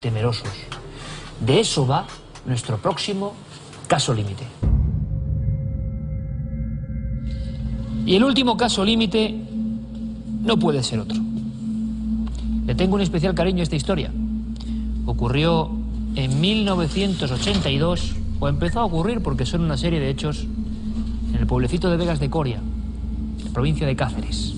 temerosos. De eso va nuestro próximo caso límite. Y el último caso límite no puede ser otro. Le tengo un especial cariño a esta historia. Ocurrió en 1982, o empezó a ocurrir porque son una serie de hechos en el pueblecito de Vegas de Coria, en la provincia de Cáceres.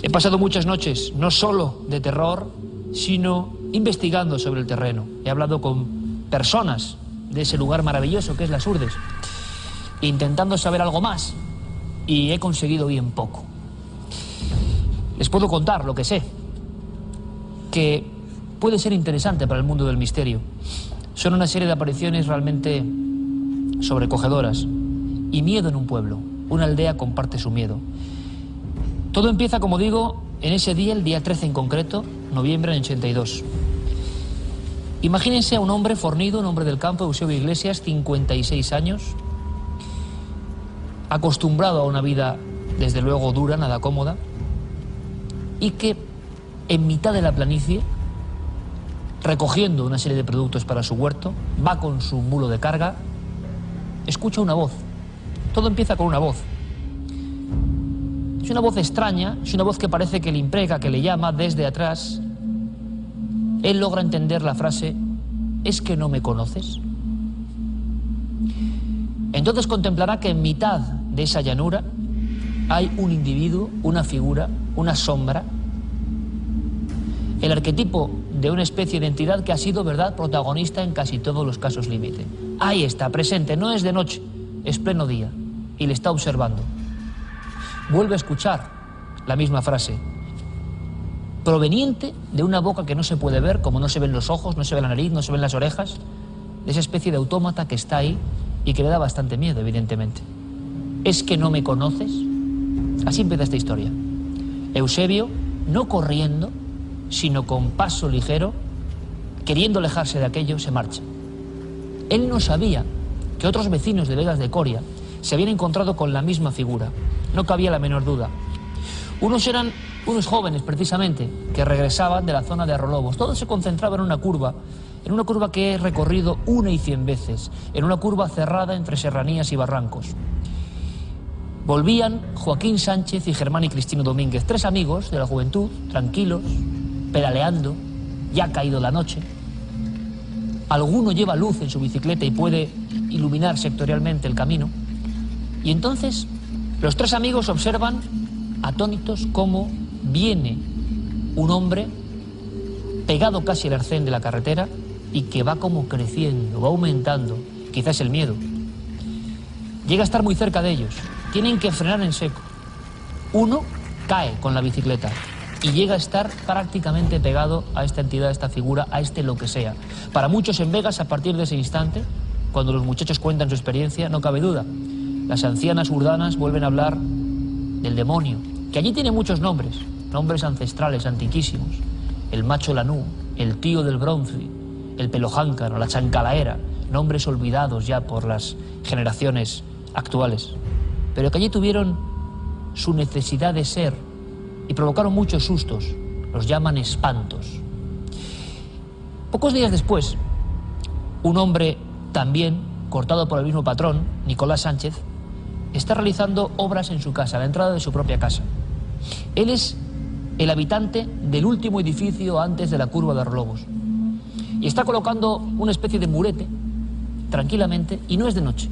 He pasado muchas noches, no solo de terror, sino investigando sobre el terreno. He hablado con personas de ese lugar maravilloso que es Las Hurdes, intentando saber algo más, y he conseguido bien poco. Les puedo contar lo que sé, que puede ser interesante para el mundo del misterio. Son una serie de apariciones realmente sobrecogedoras, y miedo en un pueblo. Una aldea comparte su miedo. Todo empieza, como digo, en ese día, el día 13 en concreto, noviembre del 82. Imagínense a un hombre fornido, un hombre del campo, Eusebio Iglesias, 56 años, acostumbrado a una vida, desde luego, dura, nada cómoda, y que en mitad de la planicie, recogiendo una serie de productos para su huerto, va con su mulo de carga, escucha una voz. Todo empieza con una voz. Es una voz extraña, es una voz que parece que le imprega, que le llama desde atrás. Él logra entender la frase: ¿es que no me conoces? Entonces contemplará que en mitad de esa llanura hay un individuo, una figura, una sombra, el arquetipo de una especie de entidad que ha sido, ¿verdad?, protagonista en casi todos los casos límite. Ahí está, presente, no es de noche, es pleno día, y le está observando. Vuelve a escuchar la misma frase, proveniente de una boca que no se puede ver, como no se ven los ojos, no se ve la nariz, no se ven las orejas, de esa especie de autómata que está ahí y que le da bastante miedo, evidentemente. ¿Es que no me conoces? Así empieza esta historia. Eusebio, no corriendo, sino con paso ligero, queriendo alejarse de aquello, se marcha. Él no sabía que otros vecinos de Vegas de Coria se habían encontrado con la misma figura. No cabía la menor duda. Unos eran unos jóvenes, precisamente, que regresaban de la zona de Arrolobos. Todo se concentraba en una curva que he recorrido 1 y 100 veces, en una curva cerrada entre serranías y barrancos. Volvían Joaquín Sánchez y Germán y Cristino Domínguez, 3 amigos de la juventud, tranquilos, pedaleando, ya ha caído la noche. Alguno lleva luz en su bicicleta y puede iluminar sectorialmente el camino. Y entonces los 3 amigos observan, atónitos, cómo viene un hombre pegado casi al arcén de la carretera y que va como creciendo, va aumentando, quizás el miedo. Llega a estar muy cerca de ellos, tienen que frenar en seco. Uno cae con la bicicleta y llega a estar prácticamente pegado a esta entidad, a esta figura, a este lo que sea. Para muchos en Vegas, a partir de ese instante, cuando los muchachos cuentan su experiencia, no cabe duda, las ancianas urdanas vuelven a hablar del demonio, que allí tiene muchos nombres, nombres ancestrales, antiquísimos. El macho lanú, el tío del bronce, el pelojáncano, la chancalaera, nombres olvidados ya por las generaciones actuales, pero que allí tuvieron su necesidad de ser y provocaron muchos sustos, los llaman espantos. Pocos días después, un hombre también cortado por el mismo patrón, Nicolás Sánchez, está realizando obras en su casa, a la entrada de su propia casa. Él es el habitante del último edificio antes de la curva de Arrolobos y está colocando una especie de murete tranquilamente, y no es de noche.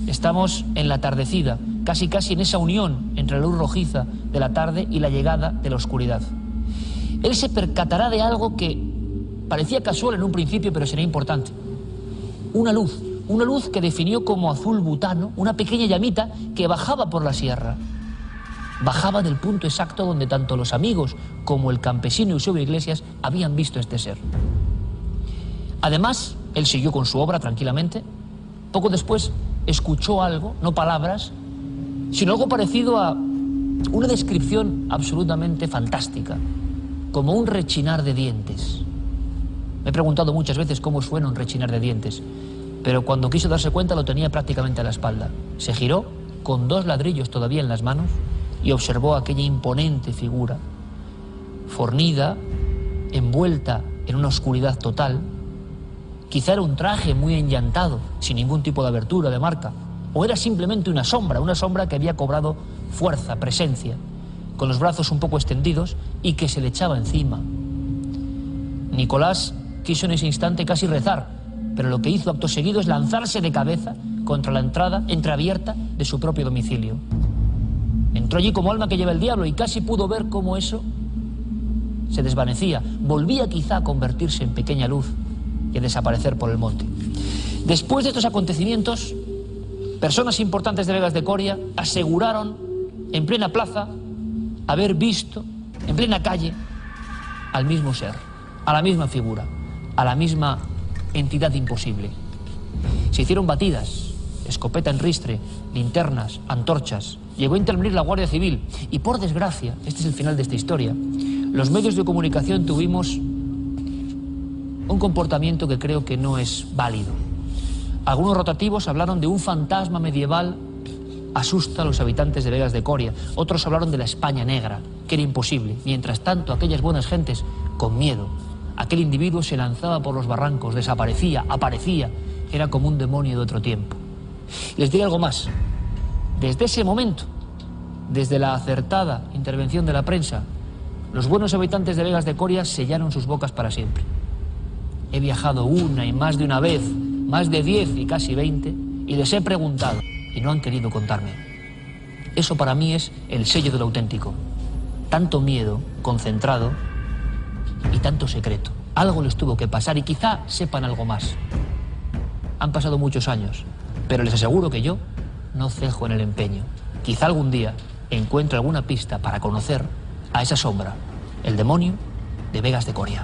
Estamos en la tardecida, casi en esa unión entre la luz rojiza de la tarde y la llegada de la oscuridad. Él se percatará de algo que parecía casual en un principio, pero será importante. Una luz que definió como azul butano, una pequeña llamita que bajaba por la sierra. Bajaba del punto exacto donde tanto los amigos como el campesino Eusebio Iglesias habían visto este ser. Además, él siguió con su obra tranquilamente. Poco después escuchó algo, no palabras, sino algo parecido a una descripción absolutamente fantástica, como un rechinar de dientes. Me he preguntado muchas veces cómo suena un rechinar de dientes, pero cuando quiso darse cuenta lo tenía prácticamente a la espalda. Se giró, con 2 ladrillos todavía en las manos, y observó aquella imponente figura, fornida, envuelta en una oscuridad total. Quizá era un traje muy enllantado, sin ningún tipo de abertura, de marca, o era simplemente una sombra que había cobrado fuerza, presencia, con los brazos un poco extendidos y que se le echaba encima. Nicolás quiso en ese instante casi rezar, pero lo que hizo acto seguido es lanzarse de cabeza contra la entrada entreabierta de su propio domicilio. Entró allí como alma que lleva el diablo y casi pudo ver cómo eso se desvanecía. Volvía quizá a convertirse en pequeña luz y a desaparecer por el monte. Después de estos acontecimientos, personas importantes de Vegas de Coria aseguraron en plena plaza haber visto, en plena calle, al mismo ser, a la misma figura, a la misma entidad imposible. Se hicieron batidas, escopeta en ristre, linternas, antorchas. Llegó a intervenir la Guardia Civil y, por desgracia, este es el final de esta historia, los medios de comunicación tuvimos un comportamiento que creo que no es válido. Algunos rotativos hablaron de un fantasma medieval asusta a los habitantes de Vegas de Coria. Otros hablaron de la España negra, que era imposible. Mientras tanto, aquellas buenas gentes, con miedo, aquel individuo se lanzaba por los barrancos, desaparecía, aparecía, era como un demonio de otro tiempo. Les diré algo más. Desde ese momento, desde la acertada intervención de la prensa, los buenos habitantes de Vegas de Coria sellaron sus bocas para siempre. He viajado una y más de una vez, más de 10 y casi 20, y les he preguntado, y no han querido contarme. Eso para mí es el sello de lo auténtico. Tanto miedo concentrado y tanto secreto. Algo les tuvo que pasar y quizá sepan algo más. Han pasado muchos años, pero les aseguro que yo no cejo en el empeño. Quizá algún día encuentre alguna pista para conocer a esa sombra, el demonio de Vegas de Coria.